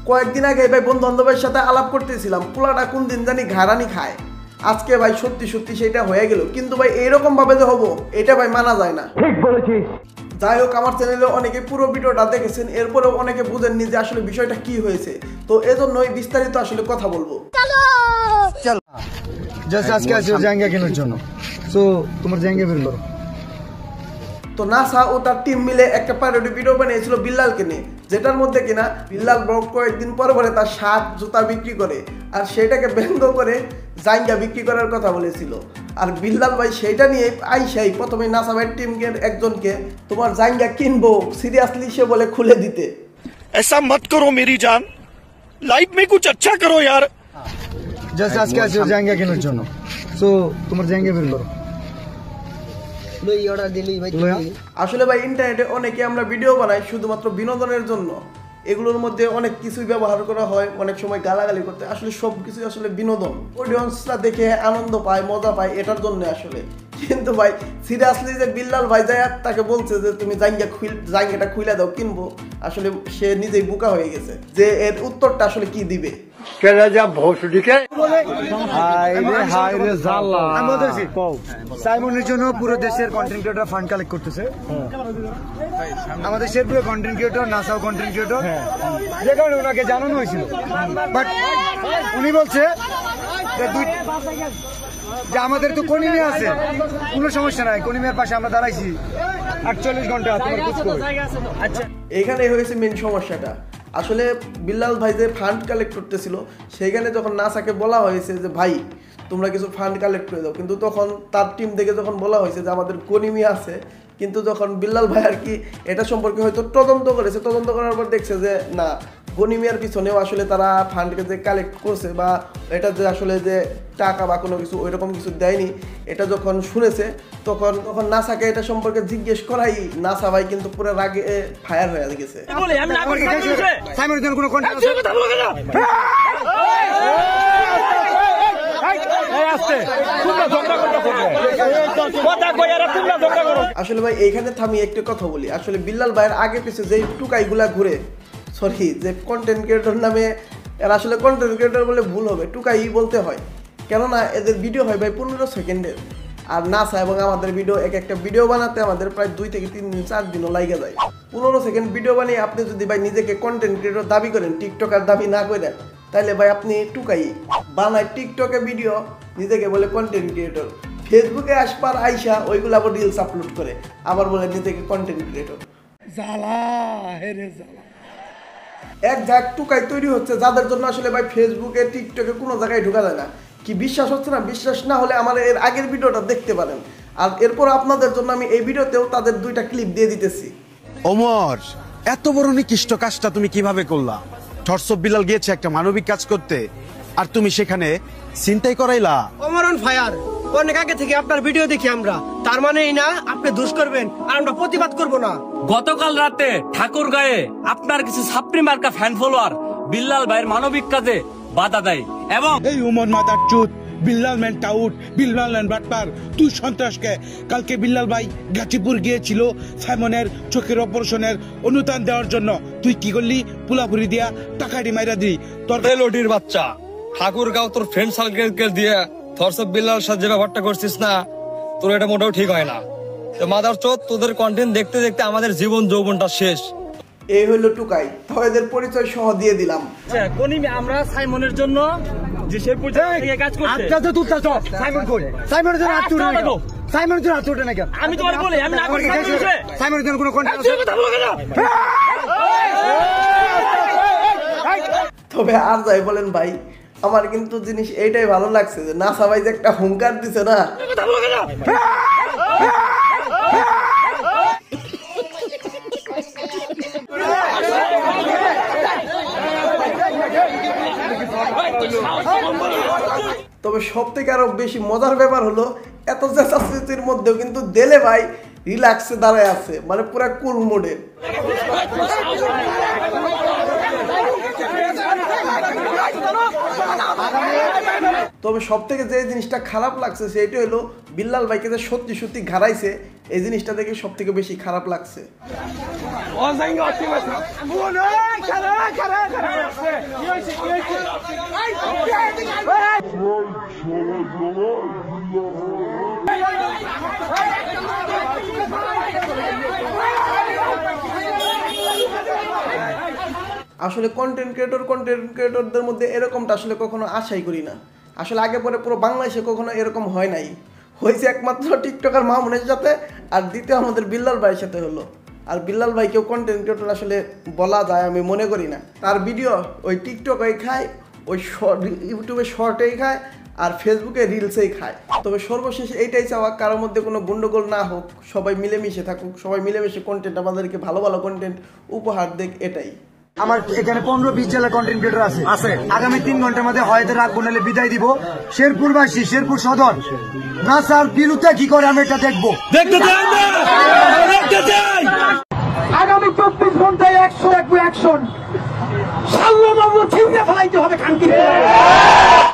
কয়েকদিন আগে ভাই বন্ধু বান্ধবের সাথে আলাপ করতেছিলাম, পোলাটা কোন দিন জানি ঘাড়ানি খায়। আজকে ভাই সত্যি সত্যি সেটা হয়ে গেল, কিন্তু ভাই এইরকম ভাবে যে হবো এটা ভাই মানা যায় না। ঠিক বলেছিস। যাই হোক, আমার চ্যানেলে অনেকে পুরো ভিডিওটা দেখেছেন, এরপরেও অনেকে বুঝেননি যে আসলে বিষয়টা কি হয়েছে, তো এজন্যই বিস্তারিত আসলে কথা বলবো। চলো জাস্ট আজকে আসো জায়গা কেনার জন্য, সো তোমার জায়গা বের করো। তো নাসা ও তার টিম মিলে একটা প্যারোডি ভিডিও বানিয়েছিল বিল্লালকে নিয়ে, যেটার মধ্যে কিনা বিল্লাল ব্লগ কয়েকদিন পরে তার শার্ট জুতা বিক্রি করে, আর সেটাকে ব্যঙ্গ করে জায়গা বিক্রি করার কথা বলেছিল। আর বিল্লাল ভাই সেইটা নিয়ে আইসাই প্রথমে নাসা ভাইয়ের টিমকে একজনকে তোমার জায়গা কিনবো সিরিয়াসলি সে বলে খুলে দিতে। ऐसा मत करो मेरी जान, लाइफ में कुछ अच्छा करो यार। জাস্ট আজকে আসো জায়গা কেনার জন্য, সো তোমার জায়গা বের করো। আসলে ভাই ইন্টারনেটে অনেকে আমরা ভিডিও বানাই শুধুমাত্র বিনোদনের জন্য, এগুলোর মধ্যে অনেক কিছুই ব্যবহার করা হয়, অনেক সময় গালাগালি করতে, আসলে সব কিছুই আসলে বিনোদন, অডিয়েন্সরা দেখে আনন্দ পায়, মজা পায়, এটার জন্য আসলে। কিন্তু ভাই সিরিয়াসলি যে বিল্লাল ভাই যায় তাকে বলছে যে তুমি জায়গাটা খুলে দাও কিনবো, আসলে সে নিজেই বোকা হয়ে গেছে যে এর উত্তরটা আসলে কি দিবে। সাইমনের জন্য পুরো দেশের কন্টেন্ট ক্রিয়েটর ফান্ড কালেক্ট করতেছে, আমাদের দেশের পুরো কন্টেন্ট ক্রিয়েটর, নাসাও কন্টেন্ট ক্রিয়েটর, যে কারণে ওনাকে জানানো হয়েছিল, বাট উনি বলছে যে আমাদের তো কনিমিয়া আছে, কোনো সমস্যা নাই, কনিমিয়ার পাশে আমরা দাঁড়াইছি 48 ঘন্টা তোমার খোঁজ করো। আচ্ছা, এখানে হয়েছে মেন সমস্যাটা। আসলে বিল্লাল ভাই যে ফান্ড কালেক্ট করতেছিল সেইখানে যখন নাসাকে বলা হয়েছে যে ভাই তোমরা কিছু ফান্ড কালেক্ট করে দাও, কিন্তু তখন তার টিম থেকে যখন বলা হয়েছে যে আমাদের কনিমিয়া আছে, কিন্তু যখন বিল্লাল ভাই আর কি এটা সম্পর্কে হয়তো তদন্ত করেছে, তদন্ত করার পর দেখছে যে না, গনিমিয়ার পিছনেও আসলে তারা ফান্ডকে যে কালেক্ট করছে বা এটা যে আসলে যে টাকা বা কোনো কিছু ওইরকম কিছু দেয়নি, এটা যখন শুনেছে তখন নাসাকে এটা সম্পর্কে জিজ্ঞেস করাই নাসা ভাই কিন্তু পুরো রাগে ফায়ার হয়ে গেছে। আসলে ভাই এইখানে থামি একটা কথা বলি, আসলে বিল্লাল ভাইয়ের আগে পিছিয়ে যে টুকাইগুলা ঘুরে, সরি যে কন্টেন্ট ক্রিয়েটর নামে, এরা আসলে কন্টেন্ট ক্রিয়েটর বলে ভুল হবে, টুকাই বলতে হয়, কেননা এদের ভিডিও হয় ভাই 15 সেকেন্ডের, আর নাসা এবং আমাদের ভিডিও একটা ভিডিও বানাতে আমাদের প্রায় 2 থেকে 3 দিন 4 দিনও লাগে যায়। 15 সেকেন্ড ভিডিও বানিয়ে আপনি যদি ভাই নিজেকে কন্টেন্ট ক্রিয়েটর দাবি করেন, টিকটকার দাবি না করেন, তাহলে ভাই আপনি টুকাই বানায় টিকটকে ভিডিও, নিজেকে বলে কন্টেন্ট ক্রিয়েটর, ফেসবুকে আসবার আইসা ওইগুলো আবার রিলস আপলোড করে আবার বলে নিজেকে কন্টেন্ট ক্রিয়েটর। এক জায়গায় টুকাই তৈরি হচ্ছে যাদের জন্য আসলে ভাই ফেসবুকে টিকটকে কোনো জায়গায় ঢোকা যায় না। কি বিশ্বাস হচ্ছে না? বিশ্বাস না হলে আমার এর আগের ভিডিওটা দেখতে পারেন, আর এরপর আপনাদের জন্য আমি এই ভিডিওতেও তাদের 2টা ক্লিপ দিয়ে দিতেছি। ওমর, এত বড় নিকৃষ্ট কাজটা তুমি কিভাবে করলা? থরসব বিল্লাল গিয়েছে একটা মানবিক কাজ করতে, আর তুমি সেখানে চিন্তাই করাইলা। ওমর অন ফায়ার, অনেক আগে থেকে আপনার ভিডিও দেখি আমরা, তার মানে এই না আপনি দোষ করবেন আর আমরা প্রতিবাদ করব না। গতকাল রাতে ঠাকুরগাঁয়ে আপনার কিছু ছাত্রী মার্কা ফ্যান ফলোয়ার বিল্লাল ভাইয়ের মানবিক কাজে বাধা দেয় এবং এই উমর মাদার চুত, বিল্লাল ম্যান টাউট, বিল্লাল ম্যান বাটপার, তুই সন্ত্রাসকে। কালকে বিল্লাল ভাই গাজীপুর গিয়েছিল সাইমনের চোখের অপারেশনের অনুদান দেওয়ার জন্য, তুই কি করলি? পুলাপুরি দিয়া টাকাটি মাইরা দিলি। তোর লোডির বাচ্চা, ঠাকুরগাঁও তোর ফ্রেন্ড সার্কেল দিয়ে থরসব বিল্লাল সাথে যে ব্যাপারটা করছিস না, তোর এটা মোটেও ঠিক হয় না। তো মাদার চোদ, তোদের কন্টেন্ট দেখতে দেখতে আমাদের জীবন যৌবনটা শেষ। এই হলো টুকাই, তো এদের পরিচয় সহ দিয়ে দিলাম। আমরা সাইমনের জন্য যে সে পর্যন্ত কাজ করছে, সাইমন কই? সাইমনের জন্য হাত তুলে নাও, সাইমনের জন্য হাত তুলে না কেন? আমি তোমার বলি আমি না করি, সাইমনের জন্য কোনো কন্টেন্ট আছে? তবে আর যাই বলেন ভাই, আমার কিন্তু জিনিস এইটাই ভালো লাগছে যে নাসা ভাই যে একটা হুঙ্কার দিছে না, তবে সব থেকে আরো বেশি মজার ব্যাপার হলো এত চেঁচাচেঁচির মধ্যেও কিন্তু দেলে ভাই রিল্যাক্সে দাঁড়ায় আছে, মানে পুরা কুল মোডে। তবে সব থেকে যে জিনিসটা খারাপ লাগছে সেটা হলো বিল্লাল ভাইকে যে সত্যি সত্যি ঘাড়াইছে, এই জিনিসটা দেখে সব থেকে বেশি খারাপ লাগছে। আসলে কন্টেন্ট ক্রিয়েটরদের মধ্যে এরকমটা আসলে কখনো আশাই করি না। আসলে আগে পরে পুরো বাংলাদেশে কখনো এরকম হয় নাই, হয়েছে একমাত্র টিকটকার মামুনের সাথে, আর দ্বিতীয় আমাদের বিল্লাল ভাইয়ের সাথে হলো। আর বিল্লাল ভাইকেও কন্টেন্ট ক্রিয়েটর আসলে বলা যায় আমি মনে করি না। তার ভিডিও ওই টিকটকেই খায়, ওই ইউটিউবে শর্টেই খায়, আর ফেসবুকে রিলসেই খায়। তবে সর্বশেষ এইটাই চাওয়া, কারোর মধ্যে কোনো গন্ডগোল না হোক, সবাই মিলেমিশে থাকুক, সবাই মিলেমিশে কন্টেন্ট আমাদেরকে ভালো ভালো কন্টেন্ট উপহার দেখ, এটাই। আমার এখানে 15-20 জেলা কন্টেন্ট ক্রিয়েটর আছে। আগামী 3 ঘন্টার মধ্যে হয়তো রাখবো, নাহলে বিদায় দিব। শেরপুরবাসী, শেরপুর সদর নাসার বিরুদ্ধে কি করে আমি এটা দেখবো, আগামী 24 ঘন্টায় 100 অ্যাকশন। সাল্লাল্লাহু আলাইহি ওয়া সাল্লাম ফেলাইতে হবে খানকি।